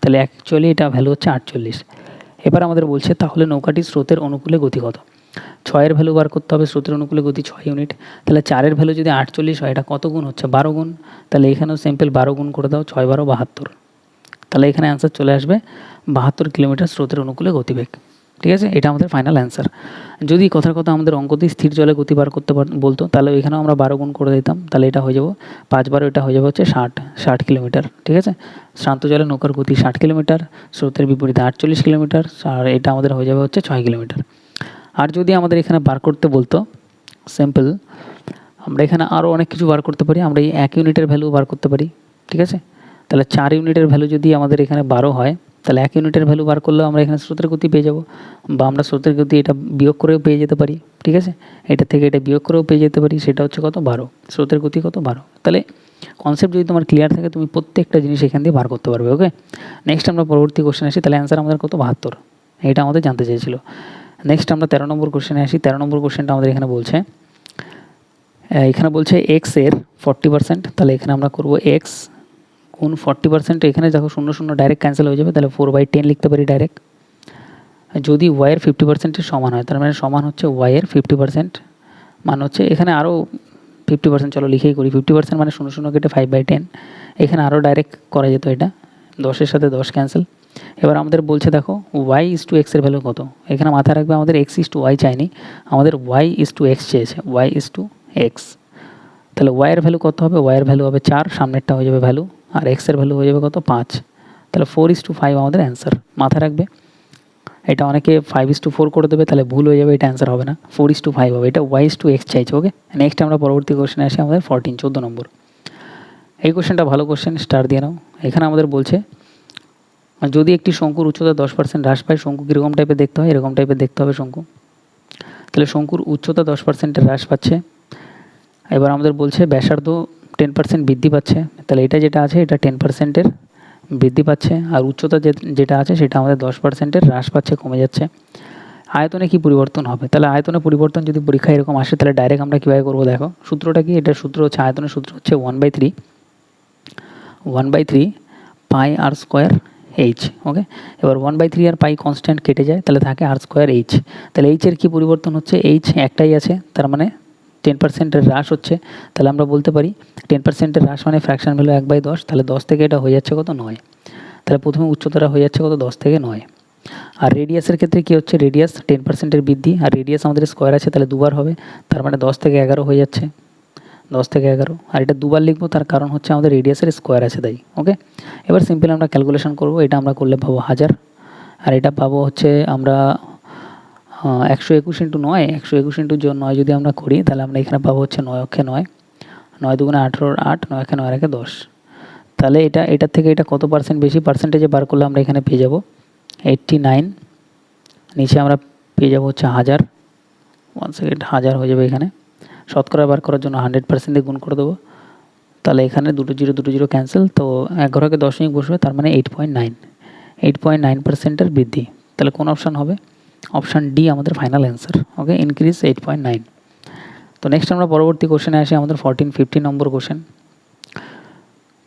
তাহলে অ্যাকচুয়ালি এটা ভ্যালু হচ্ছে 48। এবার আমাদের বলছে তাহলে নৌকাটি স্রোতের অনুকূলে গতি কত। 6-এর ভ্যালু বার করতে হবে, স্রোতের অনুকূলে গতি 6 ইউনিট, তাহলে 4-এর ভ্যালু যদি 48 হয় এটা কত গুণ হচ্ছে? 12 গুণ, তাহলে এখানেও সিম্পল 12 গুণ করে দাও, 6 12 72, তাহলে এখানে অ্যান্সার চলে আসবে 72 কিলোমিটার স্রোতের অনুকূলে গতিবেগ। ঠিক আছে, এটা আমাদের ফাইনাল অ্যান্সার। যদি কথার কথা আমাদের অঙ্কতেই স্থির জলে গতি বার করতে বলতো, তাহলে এখানেও আমরা 12 গুণ করে দিতাম, তাহলে এটা হয়ে যাবো 5 × এটা হয়ে যাবে হচ্ছে 60 কিলোমিটার। ঠিক আছে, শান্ত জলে নৌকার গতি 60 কিলোমিটার, স্রোতের বিপরীতে 48 কিলোমিটার, আর এটা আমাদের হয়ে যাবে হচ্ছে 6 কিলোমিটার। আর যদি আমাদের এখানে বার করতে বলতো, সিম্পল, আমরা এখানে আরও অনেক কিছু বার করতে পারি। আমরা এই 1 ইউনিটের ভ্যালু বার করতে পারি। ঠিক আছে, তাহলে 4 ইউনিটের ভ্যালু যদি আমাদের এখানে 12 হয়, তাহলে 1 ইউনিটের ভ্যালু বার করলেও আমরা এখানে স্রোতের গতি পেয়ে যাব, বা আমরা স্রোতের গতি এটা বিয়োগ করেও পেয়ে যেতে পারি। ঠিক আছে, এটা থেকে এটা বিয়োগ করেও পেয়ে যেতে পারি, সেটা হচ্ছে কত 12, স্রোতের গতি কত 12। তাহলে কনসেপ্ট যদি তোমার ক্লিয়ার থাকে, তুমি প্রত্যেকটা জিনিস এখান দিয়ে বার করতে পারবে। ওকে, নেক্সট আমরা পরবর্তী কোশ্চেন আসি। তাহলে অ্যান্সার আমাদের কত 72, এটা আমাদের জানতে চেয়েছিল। নেক্সট আমরা 13 নম্বর কোশ্চেনে আসি। 13 নম্বর কোশ্চেনটা আমাদের এখানে বলছে এক্স এর 40%, তাহলে এখানে আমরা করবো এক্স গুণ 40%। এখানে দেখো 0 0 ডাইরেক্ট ক্যান্সেল হয়ে যাবে, তাহলে 4/10 লিখতে পারি ডাইরেক্ট। যদি ওয়াইয়ের 50%-এর সমান হয়, তার মানে সমান হচ্ছে ওয়াইয়ের 50%, মানে হচ্ছে এখানে আরও 50%, চলো লিখেই করি। 50% মানে 0 0 কেটে 5/10, এখানে আরও ডাইরেক্ট করা যেত এটা, 10-এর সাথে 10 ক্যান্সেল। এবার আমাদের বলছে দেখো y/x এর ভ্যালু কত। এখানে মাথায় রাখবে আমাদের x/y চাইনি, আমাদের y/x চেয়েছে, y/x। তাহলে y এর ভ্যালু কত হবে, y এর ভ্যালু হবে 4, সামনেরটা হয়ে যাবে ভ্যালু, আর x এর ভ্যালু হয়ে যাবে কত 5। তাহলে 4/5 আমাদের অ্যান্সার। মাথায় রাখবে, এটা অনেকে 5/4 করে দেবে, তাহলে ভুল হয়ে যাবে, এটা অ্যান্সার হবে না, 4/5 হবে, এটা y/x চাইছে। ওকে, নেক্সট আমরা পরবর্তী কোশ্চেনে আসি, আমাদের 14 নম্বর। এই কোশ্চেনটা ভালো কোশ্চেন, স্টার দিয়ে নাও। এখানে আমাদের বলছে যদি একটি শঙ্কুর উচ্চতা 10% হ্রাস পায়, শঙ্কু কীরকম টাইপের দেখতে হয়, এরকম টাইপের দেখতে হবে শঙ্কু। তাহলে শঙ্কুর উচ্চতা 10% হ্রাস পাচ্ছে, এবার আমাদের বলছে ব্যাসার্ধ 10% বৃদ্ধি পাচ্ছে, তাহলে এটা যেটা আছে এটা 10%-এর বৃদ্ধি পাচ্ছে, আর উচ্চতা যেটা আছে সেটা আমাদের 10%-এর হ্রাস পাচ্ছে, কমে যাচ্ছে। আয়তনে কি পরিবর্তন হবে, তাহলে আয়তনে পরিবর্তন যদি পরীক্ষায় এরকম আসে, তাহলে ডাইরেক্ট আমরা কীভাবে করবো দেখো, সূত্রটা কি, এটার সূত্র হচ্ছে, আয়তনের সূত্র হচ্ছে 1/3 পাই আর স্কোয়ার এইচ। ওকে, এবার 1/3 আর পাই কনস্ট্যান্ট কেটে যায়, তাহলে থাকে আর স্কোয়ার এইচ। তাহলে এইচের কী পরিবর্তন হচ্ছে, এইচ একটাই আছে, তার মানে 10%-এর হ্রাস হচ্ছে। তাহলে আমরা বলতে পারি 10%-এর হ্রাস মানে ফ্র্যাকশন ভ্যালু 1/10, তাহলে 10 থেকে এটা হয়ে যাচ্ছে কত 9। তাহলে প্রথমে উচ্চতাটা হয়ে যাচ্ছে কত 10 থেকে 9। আর রেডিয়াসের ক্ষেত্রে কী হচ্ছে, রেডিয়াস 10%-এর বৃদ্ধি, আর রেডিয়াস আমাদের স্কোয়ার আছে, তাহলে দুবার হবে, তার মানে 10 থেকে 11 হয়ে যাচ্ছে, 10 থেকে 11। আর এটা দুবার লিখবো, তার কারণ হচ্ছে আমাদের রেডিয়াসের স্কোয়ার আছে তাই। ওকে, এবার সিম্পল আমরা ক্যালকুলেশন করবো, এটা আমরা করলে পাবো 1000, আর এটা পাবো হচ্ছে আমরা 121 × 9, 121 × 9 যদি আমরা করি, তাহলে আমরা এখানে পাবো হচ্ছে 9 অক্ষে 9, 9 দুগুণে 18, 8, 9 অক্ষে 9 একে 10। তাহলে এটার থেকে এটা কত পার্সেন্ট বেশি, পার্সেন্টেজে বার করলে আমরা এখানে পেয়ে যাবো 89, নিচে আমরা পেয়ে যাবো হচ্ছে 1000, 1 সেকেন্ড, 1000 হয়ে যাবে এখানে। শতকরা বার করার জন্য 100% দিয়ে গুণ করে দেবো, তাহলে এখানে দুটো জিরো ক্যান্সেল, তো 11কে দশমিক বসবে, তার মানে 8.9%-এর বৃদ্ধি। তাহলে কোন অপশান হবে, অপশান ডি আমাদের ফাইনাল অ্যান্সার। ওকে, ইনক্রিজ 8.9। তো নেক্সট আমরা পরবর্তী কোশ্চেনে আসি, আমাদের 15 নম্বর কোশ্চেন।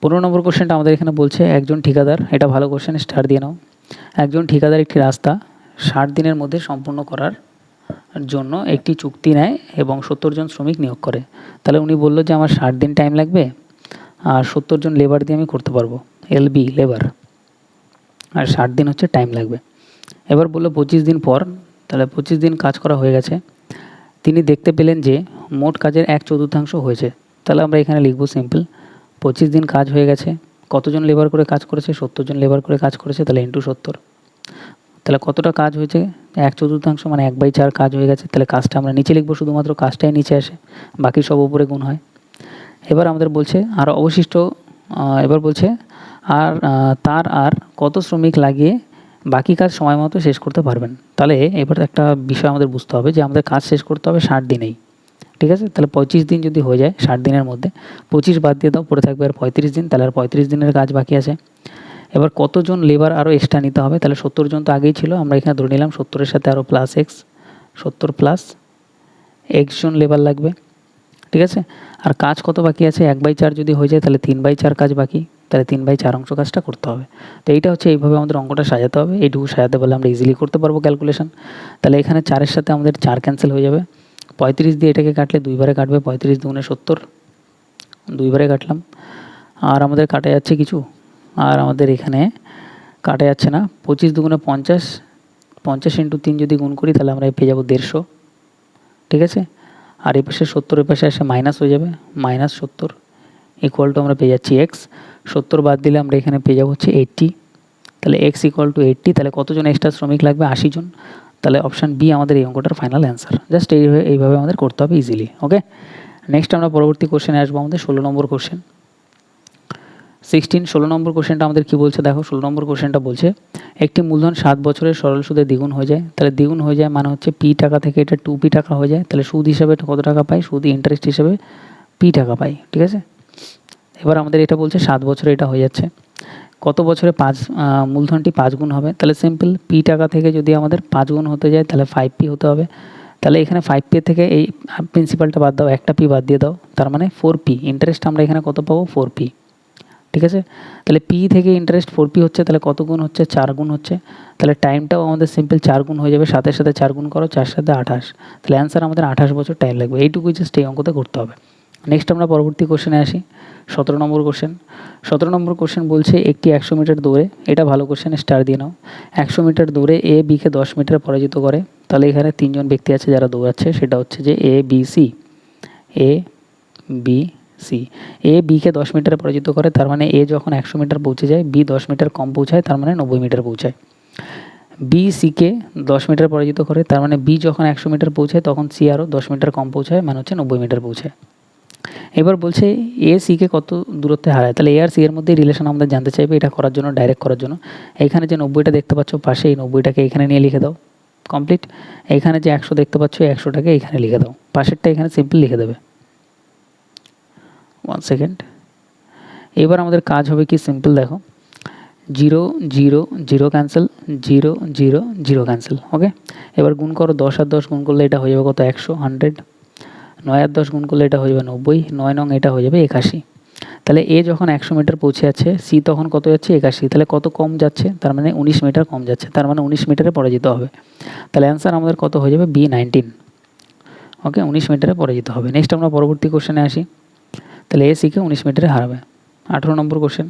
15 নম্বর কোশ্চেনটা আমাদের এখানে বলছে একজন ঠিকাদার, এটা ভালো কোশ্চেন, স্টার দিয়ে নাও। একজন ঠিকাদার একটি রাস্তা 60 দিনের মধ্যে সম্পূর্ণ করার জন্য একটি চুক্তি নেয় এবং 70 জন শ্রমিক নিয়োগ করে। তাহলে উনি বললো যে আমার 60 দিন টাইম লাগবে, আর 70 জন লেবার দিয়ে আমি করতে পারবো, LB লেবার, আর 60 দিন হচ্ছে টাইম লাগবে। এবার বললো 25 দিন পর, তাহলে 25 দিন কাজ করা হয়ে গেছে, তিনি দেখতে পেলেন যে মোট কাজের 1/4 হয়েছে। তাহলে আমরা এখানে লিখবো সিম্পল, 25 দিন কাজ হয়ে গেছে, কতজন লেবার করে কাজ করেছে, 70 জন লেবার করে কাজ করেছে, তাহলে ইন্টু 70। তাহলে কতটা কাজ হয়েছে, 1/4 মানে 1/4 কাজ হয়ে গেছে। তাহলে কাজটা আমরা নিচে লিখবো, শুধুমাত্র কাজটাই নিচে আসে, বাকি সব উপরে গুণ হয়। এবার আমাদের বলছে আর অবশিষ্ট, এবার বলছে আর কত শ্রমিক লাগিয়ে বাকি কাজ সময় মতো শেষ করতে পারবেন। তাহলে এবার একটা বিষয় আমাদের বুঝতে হবে যে আমাদের কাজ শেষ করতে হবে 60 দিনেই। ঠিক আছে, তাহলে 25 দিন যদি হয়ে যায় 60 দিনের মধ্যে, 25 বাদ দিয়ে দাও, পড়ে থাকবে আর 35 দিন, তাহলে আর 35 দিনের কাজ বাকি আছে। এবার কতজন লেবার আরও এক্সট্রা নিতে হবে, তাহলে 70 জন তো আগেই ছিল, আমরা এখানে ধরে নিলাম 70-এর সাথে আরও প্লাস x, 70 প্লাস x জন লেবার লাগবে। ঠিক আছে, আর কাজ কত বাকি আছে, 1/4 যদি হয়ে যায় তাহলে 3/4 কাজ বাকি, তাহলে 3/4 অংশ কাজটা করতে হবে। তো এইটা হচ্ছে এইভাবে আমাদের অঙ্কটা সাজাতে হবে, এইটুকু সাজাতে পারলে আমরা ইজিলি করতে পারবো ক্যালকুলেশন। তাহলে এখানে 4-এর সাথে আমাদের 4 ক্যান্সেল হয়ে যাবে, 35 দিয়ে এটাকে কাটলে 2বারে কাটবে, 35 দুগুণে 70, 2বারে কাটলাম, আর আমাদের কাটা যাচ্ছে কিছু, আর আমাদের এখানে কাটা যাচ্ছে না, 25 দুগুণে 50, 50 ইন্টু 3 যদি গুণ করি তাহলে আমরা পেয়ে যাবো 150, ঠিক আছে। আর এই পাশে 70 এর পাশে এসে মাইনাস হয়ে যাবে, -70 ইকুয়াল টু আমরা পেয়ে যাচ্ছি এক্স। 70 বাদ দিলে আমরা এখানে পেয়ে যাবো হচ্ছে 80, তাহলে এক্স ইকুয়াল টু 80, তাহলে কতজন এক্সট্রা শ্রমিক লাগবে? 80 জন। তাহলে অপশান বি আমাদের এই অঙ্কটার ফাইনাল অ্যান্সার। জাস্ট এইভাবে আমাদের করতে হবে ইজিলি, ওকে। নেক্সট আমরা পরবর্তী কোশ্চেনে আসবো, আমাদের 16 নম্বর কোশ্চেন। 16 নম্বর কোশ্চেনটা আমাদের কী বলছে দেখো। 16 নম্বর কোশ্চেনটা বলছে একটি মূলধন 7 বছরের সরল সুদে দ্বিগুণ হয়ে যায়। তাহলে দ্বিগুণ হয়ে যায় মানে হচ্ছে পি টাকা থেকে এটা 2p টাকা হয়ে যায়। তাহলে সুদ হিসাবে কত টাকা পাই? সুদ ইন্টারেস্ট হিসাবে p টাকা পাই, ঠিক আছে। এবার আমাদের এটা বলছে 7 বছরে এটা হয়ে যাচ্ছে, কত বছরে মূলধনটি 5 গুণ হবে? তাহলে সিম্পল, p টাকা থেকে যদি আমাদের 5 গুণ হতে যায় তাহলে 5p হতে হবে। তাহলে এখানে 5p থেকে এই প্রিন্সিপালটা বাদ দাও, একটা p বাদ দিয়ে দাও, তার মানে 4p। ইন্টারেস্ট আমরা এখানে কত পাবো? 4p, ঠিক আছে। তাহলে p থেকে ইন্টারেস্ট 4p হচ্ছে, তাহলে কত গুণ হচ্ছে? 4 গুণ হচ্ছে। তাহলে টাইমটাও আমাদের সিম্পল 4 গুণ হয়ে যাবে, 7 এর সাথে 4 গুণ করো, 4 সাথে 28, তাহলে অ্যান্সার আমাদের 28 বছর টাইম লাগবে। এইটুকুই জাস্ট এই অঙ্কতে করতে হবে। নেক্সট আমরা পরবর্তী কোশ্চেনে আসি, 17 নম্বর কোশ্চেন। 17 নম্বর কোশ্চেন বলছে একটি 100 মিটার দৌড়ে, এটা ভালো কোশ্চেন, স্টার দিয়ে নাও। 100 মিটার দৌড়ে এ বিকে 10 মিটার পরাজিত করে। তাহলে এখানে 3 জন ব্যক্তি আছে যারা দৌড়াচ্ছে, সেটা হচ্ছে যে এ বি সি। এ বিকে 10 মিটারে পরাজিত করে, তার মানে এ যখন 100 মিটার পৌঁছে যায়, বি 10 মিটার কম পৌঁছায়, তার মানে 90 মিটার পৌঁছায়। বি সিকে 10 মিটার পরাজিত করে, তার মানে বি যখন 100 মিটার পৌঁছায় তখন সি আরও 10 মিটার কম পৌঁছায়, মানে হচ্ছে 90 মিটার পৌঁছায়। এবার বলছে এ সিকে কত দূরত্বে হারায়। তাহলে এ আর সি এর মধ্যে রিলেশন আমাদের জানতে চাইবে। এটা করার জন্য, ডাইরেক্ট করার জন্য, এখানে যে 90টা দেখতে পাচ্ছ পাশে, এই 90টাকে এখানে নিয়ে লিখে দাও, কমপ্লিট। এখানে যে 100 দেখতে পাচ্ছ, 100টাকে এখানে লিখে দাও, পাশেরটা এখানে সিম্পল লিখে দেবে। 1 সেকেন্ড। এবার আমাদের কাজ হবে কি, সিম্পল দেখো, 0 0 0 ক্যান্সেল, 0 0 0 ক্যান্সেল, ওকে। এবার গুণ করো, 10 আর 10 গুণ করলে এটা হয়ে যাবে কত? 100, 100। 9 আর 10 গুণ করলে এটা হয়ে যাবে 90, 9 নং এটা হয়ে যাবে 81। তাহলে এ যখন 100 মিটার পৌঁছে যাচ্ছে, সি তখন কত যাচ্ছে? 81। তাহলে কত কম যাচ্ছে? তার মানে 19 মিটার কম যাচ্ছে, তার মানে 19 মিটারে পরাজিত হবে। তাহলে অ্যান্সার আমাদের কত হয়ে যাবে? B19, ওকে, 19 মিটারে পরাজিত হবে। নেক্সট আমরা পরবর্তী কোশ্চেনে আসি। তাহলে এ সিকে 19 মিটারে হারাবে। 18 নম্বর কোশ্চেন।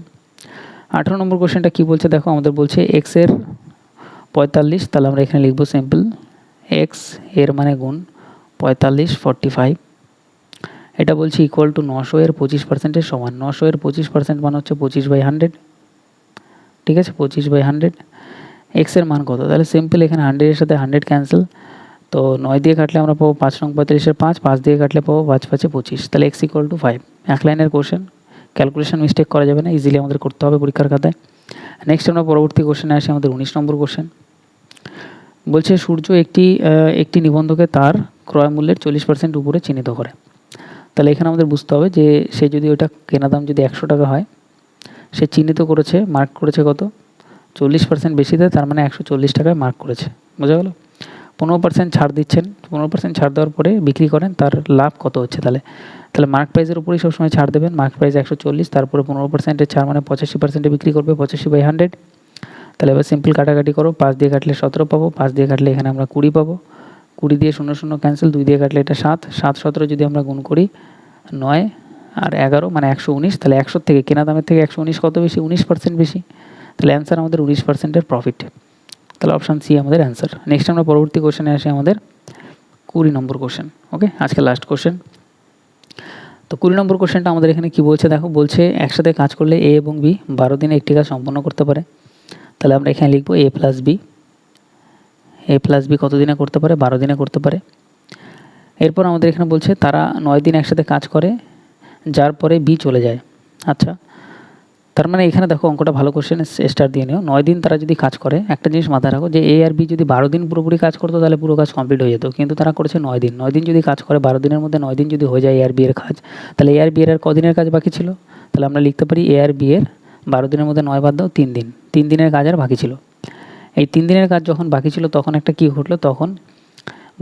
18 নম্বর কোশ্চেনটা কী বলছে দেখো, আমাদের বলছে এক্সের 45, তাহলে আমরা এখানে লিখবো সিম্পল এক্স এর মানে গুণ 45, 45। এটা বলছি ইকুয়াল টু 900 এর 25%-এর সমান। 900 এর 25% মানে হচ্ছে 25/100, ঠিক আছে, 25/100। এক্সের মান কত? তাহলে সিম্পল এখানে 100 এর সাথে 100 ক্যান্সেল, তো 9 দিয়ে কাটলে আমরা পাবো 5 নং 45-এর 5, 5 দিয়ে কাটলে পাবো 5 5 25, তাহলে এক্স ইকুয়াল টু 5। এক লাইনের কোশ্চেন, ক্যালকুলেশন মিস্টেক করা যাবে না, ইজিলি আমাদের করতে হবে পরীক্ষার খাতায়। নেক্সট আমরা পরবর্তী কোশ্চেনে আসি, আমাদের 19 নম্বর কোশ্চেন। বলছে সূর্য একটি নিবন্ধকে তার ক্রয় মূল্যের 40% উপরে চিহ্নিত করে। তাহলে এখানে আমাদের বুঝতে হবে যে সে যদি ওটা কেনা দাম যদি 100 টাকা হয়, সে চিহ্নিত করেছে, মার্ক করেছে কত? 40% বেশি দেয়, তার মানে 140 টাকায় মার্ক করেছে, বোঝা গেল। 15% ছাড় দিচ্ছেন, 15% ছাড় দেওয়ার পরে বিক্রি করেন, তার লাভ কত হচ্ছে? তাহলে মার্ক প্রাইসের উপরেই সবসময় ছাড় দেবেন। মার্ক প্রাইস 140, তারপরে 15%-এর ছাড় মানে 85%-এ বিক্রি করবে, 85/100। তাহলে এবার সিম্পল কাটাকাটি করো, 5 দিয়ে কাটলে 17 পাবো, 5 দিয়ে কাটলে এখানে আমরা 20 পাবো, 20 দিয়ে 0 0 ক্যান্সেল, 2 দিয়ে কাটলে এটা 7, 7 17 যদি আমরা গুণ করি 9 আর 11 মানে 119। তাহলে 100 থেকে কেনা দামের থেকে 119 কত বেশি? 19% বেশি। তাহলে অ্যান্সার আমাদের 19%-এর প্রফিট। তাহলে অপশান সি আমাদের অ্যান্সার। নেক্সট আমরা পরবর্তী কোশ্চেনে আসি, আমাদের 20 নম্বর কোশ্চেন, ওকে, আজকে লাস্ট কোশ্চেন। তো 20 নম্বর কোশ্চেনটা আমাদের এখানে কি বলছে দেখো, বলছে একসাথে কাজ করলে এ এবং বি 12 দিনে একটি কাজ সম্পন্ন করতে পারে। তাহলে আমরা এখানে লিখবো এ প্লাস বি কত দিনে করতে পারে? 12 দিনে করতে পারে। এরপর আমাদের এখানে বলছে তারা 9 দিন একসাথে কাজ করে, যার পরে বি চলে যায়। আচ্ছা, তার মানে এখানে দেখো অঙ্কটা ভালো কোশ্চেন, স্টার দিয়ে নিও। 9 দিন তারা যদি কাজ করে, একটা জিনিস মাথায় রাখো যে এ আর বি যদি 12 দিন পুরোপুরি কাজ করতো তাহলে পুরো কাজ কমপ্লিট হয়ে যেত, কিন্তু তারা করেছে 9 দিন। 9 দিন যদি কাজ করে, 12 দিনের মধ্যে 9 দিন যদি হয়ে যায় এ আর বি এর কাজ, তাহলে এ আর বি এর কদিনের কাজ বাকি ছিল? তাহলে আমরা লিখতে পারি এ আর বি এর 12 দিনের মধ্যে 9 বাদ দাও, 3 দিন, 3 দিনের কাজ আর বাকি ছিল। এই 3 দিনের কাজ যখন বাকি ছিল তখন একটা কী ঘটলো, তখন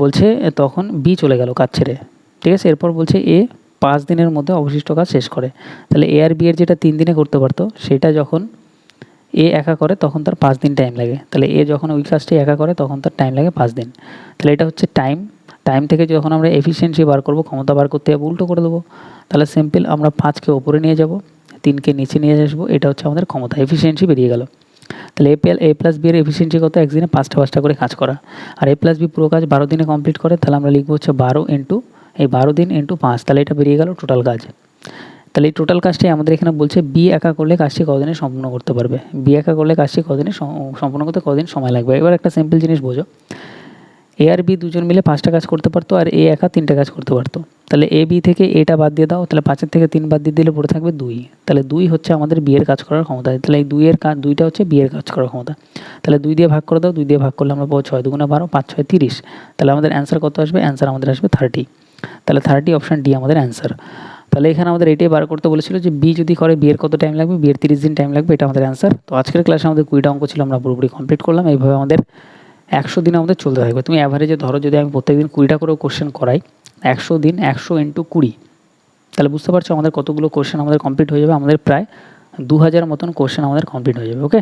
বলছে তখন বি চলে গেল কাজ ছেড়ে, ঠিক আছে। এরপর বলছে এ 5 দিনের মধ্যে অবশিষ্ট কাজ শেষ করে। তাহলে এ আর বি এর যেটা 3 দিনে করতে পারতো, সেটা যখন এ একা করে তখন তার 5 দিন টাইম লাগে। তাহলে এ যখন ওই কাজটি একা করে তখন তার টাইম লাগে 5 দিন। তাহলে এটা হচ্ছে টাইম থেকে যখন আমরা এফিসিয়েন্সি বার করবো, ক্ষমতা বার করতে যাবো, উল্টো করে দেবো। তাহলে সিম্পল আমরা 5কে ওপরে নিয়ে যাব, 3কে নিচে নিয়ে আসবো, এটা হচ্ছে আমাদের ক্ষমতা, এফিসিয়েন্সি বেরিয়ে গেল। তাহলে এ প্লাস বি এর এফিসিয়েন্সি কত, একদিনে 5টা করে কাজ করা। আর এ প্লাস বি পুরো কাজ 12 দিনে কমপ্লিট করে, তাহলে আমরা লিখবো হচ্ছে 12 ইন্টু এই 12 দিন ইন্টু 5, তাহলে এটা বেরিয়ে গেল টোটাল কাজ। তাহলে এই টোটাল কাজটাই আমাদের এখানে বলছে বি একা করলে কাজটি কতদিনে সম্পূর্ণ করতে পারবে, বি একা করলে কাজটি কতদিনে সম্পূর্ণ করতে কতদিন সময় লাগবে। এবার একটা সিম্পল জিনিস বোঝো, এ আর বি দুজন মিলে 5টা কাজ করতে পারতো, আর এ একা 3টা কাজ করতে পারতো। তাহলে এ বি থেকে এটা বাদ দিয়ে দাও, তাহলে 5 থেকে 3 বাদ দিয়ে দিলে পড়ে থাকবে 2। তাহলে 2 হচ্ছে আমাদের বি এর কাজ করার ক্ষমতা। তাহলে এই 2টা হচ্ছে বি এর কাজ করার ক্ষমতা। তাহলে 2 দিয়ে ভাগ করে দাও, 2 দিয়ে ভাগ করলে আমরা পাবো 6 দুগুণে 12, 5 6 30। তাহলে আমাদের অ্যান্সার কত আসবে, অ্যান্সার আমাদের আসবে 30। তাহলে 30 অপশান ডি আমাদের অ্যান্সার। তাহলে এখানে আমাদের এটাই বার করতে বলেছিল যে বি যদি করে বি এর কত টাইম লাগবে, বি এর 30 দিন টাইম লাগবে, এটা আমাদের অ্যান্সার। তো আজকের ক্লাসে আমাদের 20টা অঙ্ক ছিল, আমরা পুরোপুরি কমপ্লিট করলাম। এইভাবে আমাদের 100 দিন আমাদের চলতে থাকবে। তুমি অ্যাভারেজে ধরো যদি আমি প্রত্যেকদিন 20টা করেও কোশ্চেন করাই, 100 দিন 100 ইন্টু 20, তাহলে বুঝতে পারছো আমাদের কতগুলো কোশ্চেন আমাদের কমপ্লিট হয়ে যাবে। আমাদের প্রায় 2000 মতন কোশ্চেন আমাদের কমপ্লিট হয়ে যাবে। ওকে।